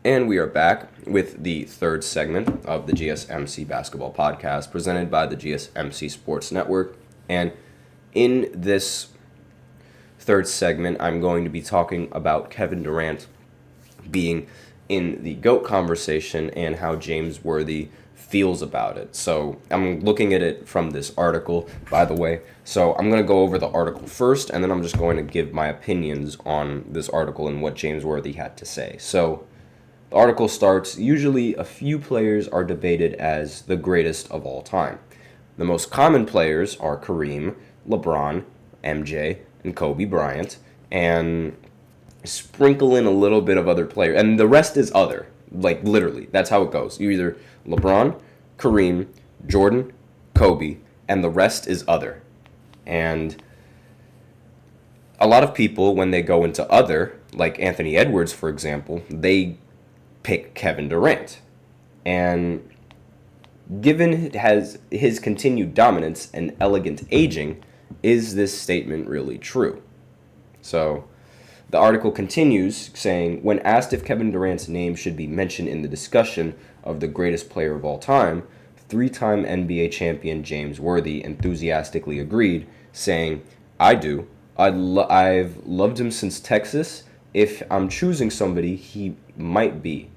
And we are back with the third segment of the GSMC Basketball Podcast presented by the GSMC Sports Network. And in this third segment, I'm going to be talking about Kevin Durant being in the GOAT conversation and how James Worthy feels about it. So I'm looking at it from this article, by the way. So I'm going to go over the article first, and then I'm just going to give my opinions on this article and what James Worthy had to say. So the article starts, usually a few players are debated as the greatest of all time. The most common players are Kareem, LeBron, MJ, and Kobe Bryant, and sprinkle in a little bit of other players. And the rest is other. Like, literally, that's how it goes. You either LeBron, Kareem, Jordan, Kobe, and the rest is other. And a lot of people, when they go into other, like Anthony Edwards, for example, they pick Kevin Durant. And given his continued dominance and elegant aging, is this statement really true? So the article continues saying, when asked if Kevin Durant's name should be mentioned in the discussion of the greatest player of all time, three-time NBA champion James Worthy enthusiastically agreed, saying, I do. I've loved him since Texas. If I'm choosing somebody, he might be.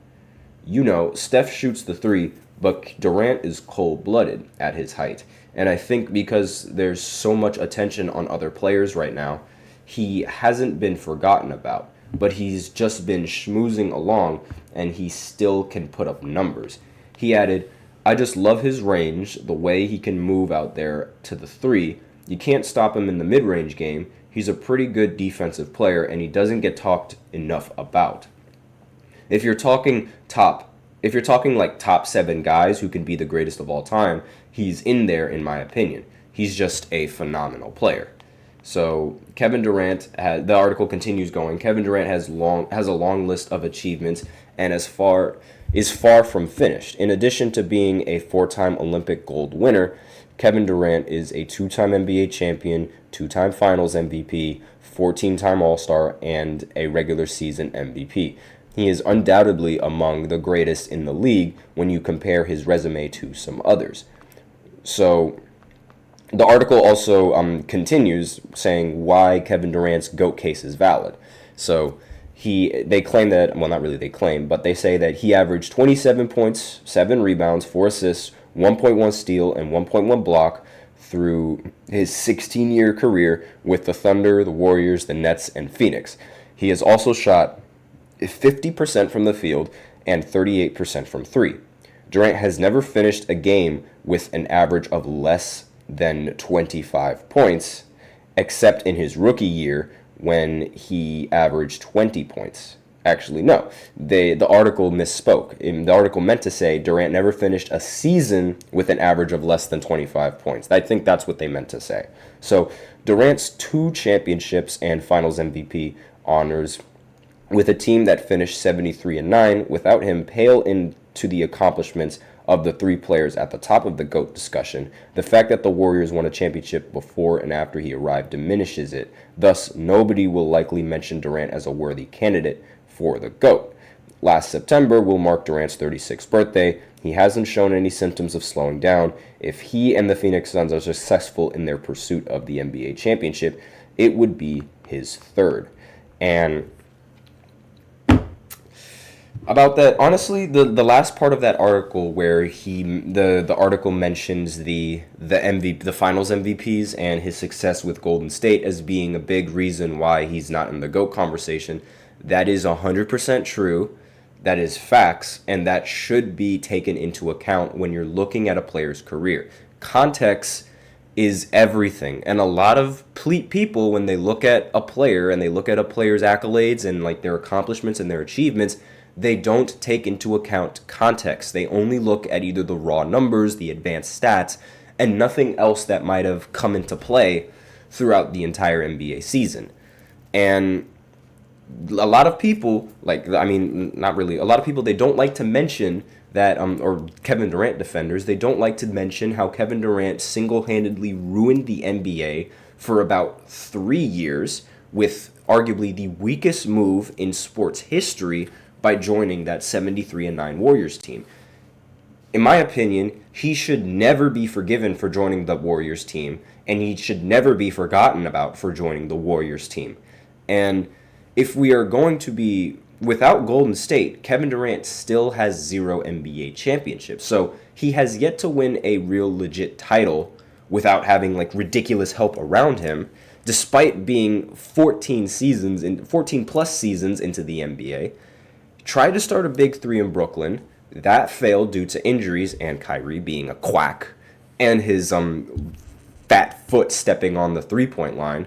You know, Steph shoots the three, but Durant is cold-blooded at his height. And I think because there's so much attention on other players right now, he hasn't been forgotten about, but he's just been schmoozing along, and he still can put up numbers. He added, I just love his range, the way he can move out there to the three. You can't stop him in the mid-range game. He's a pretty good defensive player, and he doesn't get talked enough about. If you're talking like top 7 guys who can be the greatest of all time, he's in there in my opinion. He's just a phenomenal player. So Kevin Durant, the article continues going, Kevin Durant has a long list of achievements and is far from finished. In addition to being a 4-time Olympic gold winner, Kevin Durant is a 2-time NBA champion, 2-time Finals MVP, 14-time All-Star, and a regular season MVP. He is undoubtedly among the greatest in the league when you compare his resume to some others. So the article also continues saying why Kevin Durant's GOAT case is valid. So they claim that, well, not really they claim, but they say that he averaged 27 points, 7 rebounds, 4 assists, 1.1 steal, and 1.1 block through his 16-year career with the Thunder, the Warriors, the Nets, and Phoenix. He has also shot 50% from the field and 38% from three. Durant has never finished a game with an average of less than 25 points, except in his rookie year when he averaged 20 points. Actually, no. The article misspoke. The article meant to say Durant never finished a season with an average of less than 25 points. I think that's what they meant to say. So Durant's 2 championships and Finals MVP honors with a team that finished 73-9 without him pale into the accomplishments of the 3 players at the top of the GOAT discussion. The fact that the Warriors won a championship before and after he arrived diminishes it. Thus, nobody will likely mention Durant as a worthy candidate for the GOAT. Last September will mark Durant's 36th birthday. He hasn't shown any symptoms of slowing down. If he and the Phoenix Suns are successful in their pursuit of the NBA championship, it would be his 3rd. And about that, honestly, the last part of that article where the article mentions the Finals MVPs and his success with Golden State as being a big reason why he's not in the GOAT conversation, that is 100% true. That is facts, and that should be taken into account when you're looking at a player's career. Context is everything, and a lot of people, when they look at a player and they look at a player's accolades and like their accomplishments and their achievements, they don't take into account context. They only look at either the raw numbers, the advanced stats, and nothing else that might have come into play throughout the entire NBA season. And a lot of people, not really, a lot of people, they don't like to mention that, or Kevin Durant defenders, they don't like to mention how Kevin Durant single-handedly ruined the NBA for about 3 years with arguably the weakest move in sports history by joining that 73-9 Warriors team. In my opinion, he should never be forgiven for joining the Warriors team, and he should never be forgotten about for joining the Warriors team. And if we are going to be without Golden State, Kevin Durant still has 0 NBA championships. So he has yet to win a real legit title without having like ridiculous help around him, despite being 14 plus seasons into the NBA. Tried to start a big three in Brooklyn. That failed due to injuries and Kyrie being a quack and his fat foot stepping on the three-point line.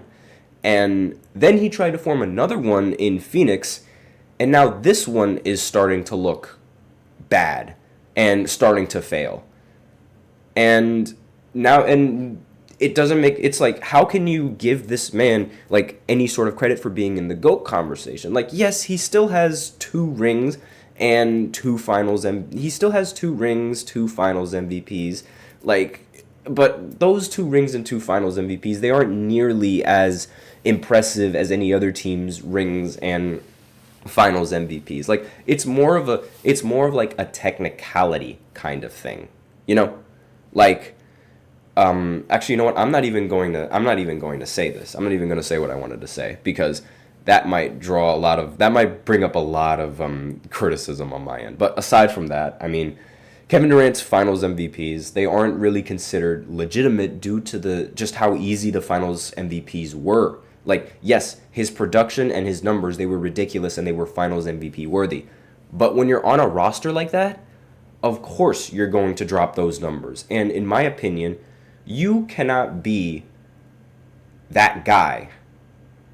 And then he tried to form another one in Phoenix, and now this one is starting to look bad and starting to fail. And it doesn't make, it's like, how can you give this man like any sort of credit for being in the GOAT conversation? Like, yes, he still has 2 rings and 2 finals, and he still has 2 rings, 2 finals MVPs. Like, but those 2 rings and 2 finals MVPs, they aren't nearly as impressive as any other team's rings and finals MVPs. Like, it's more of like a technicality kind of thing, you know? Like, actually, you know what? I'm not even going to say this. I'm not even going to say what I wanted to say, because that might bring up a lot of criticism on my end. But aside from that, I mean, Kevin Durant's finals MVPs, they aren't really considered legitimate due to just how easy the finals MVPs were. Like, yes, his production and his numbers, they were ridiculous and they were finals MVP worthy. But when you're on a roster like that, of course you're going to drop those numbers. And in my opinion, you cannot be that guy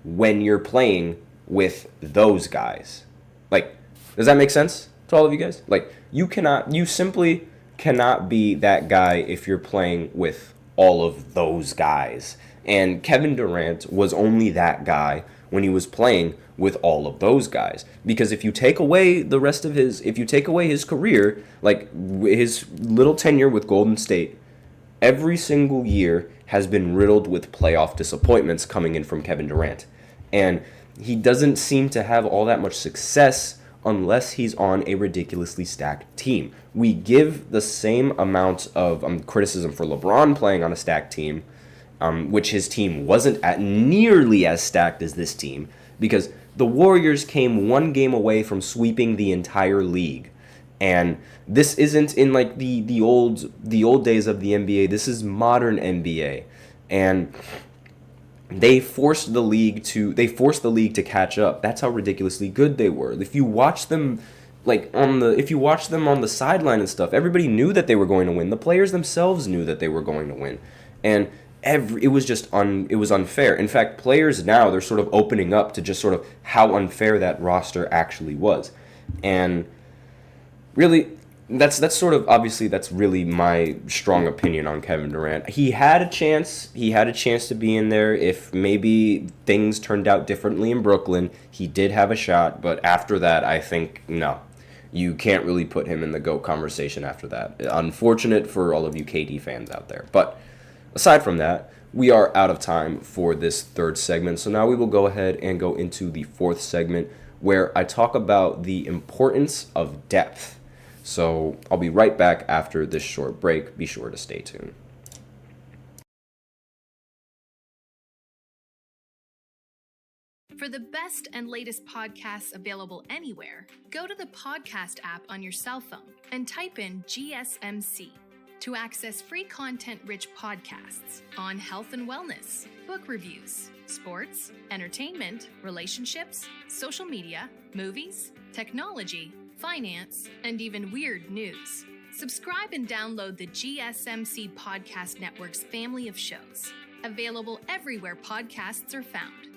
when you're playing with those guys. Like, does that make sense to all of you guys? Like, you simply cannot be that guy if you're playing with all of those guys. And Kevin Durant was only that guy when he was playing with all of those guys. Because if you take away his career, like his little tenure with Golden State, every single year has been riddled with playoff disappointments coming in from Kevin Durant. And he doesn't seem to have all that much success unless he's on a ridiculously stacked team. We give the same amount of criticism for LeBron playing on a stacked team, which his team wasn't nearly as stacked as this team, because the Warriors came 1 game away from sweeping the entire league. And this isn't in like the old days of the NBA. This is modern NBA. And they forced the league to catch up. That's how ridiculously good they were. If you watch them on the sideline and stuff, everybody knew that they were going to win. The players themselves knew that they were going to win. And it was unfair. In fact, players now, they're sort of opening up to just sort of how unfair that roster actually was. And really, that's really my strong opinion on Kevin Durant. He had a chance to be in there if maybe things turned out differently in Brooklyn. He did have a shot, but after that, I think, no. You can't really put him in the GOAT conversation after that. Unfortunate for all of you KD fans out there. But aside from that, we are out of time for this 3rd segment. So now we will go ahead and go into the 4th segment, where I talk about the importance of depth. So I'll be right back after this short break. Be sure to stay tuned. For the best and latest podcasts available anywhere, go to the podcast app on your cell phone and type in GSMC to access free content-rich podcasts on health and wellness, book reviews, sports, entertainment, relationships, social media, movies, technology, finance, and even weird news. Subscribe and download the GSMC Podcast Network's family of shows, available everywhere podcasts are found.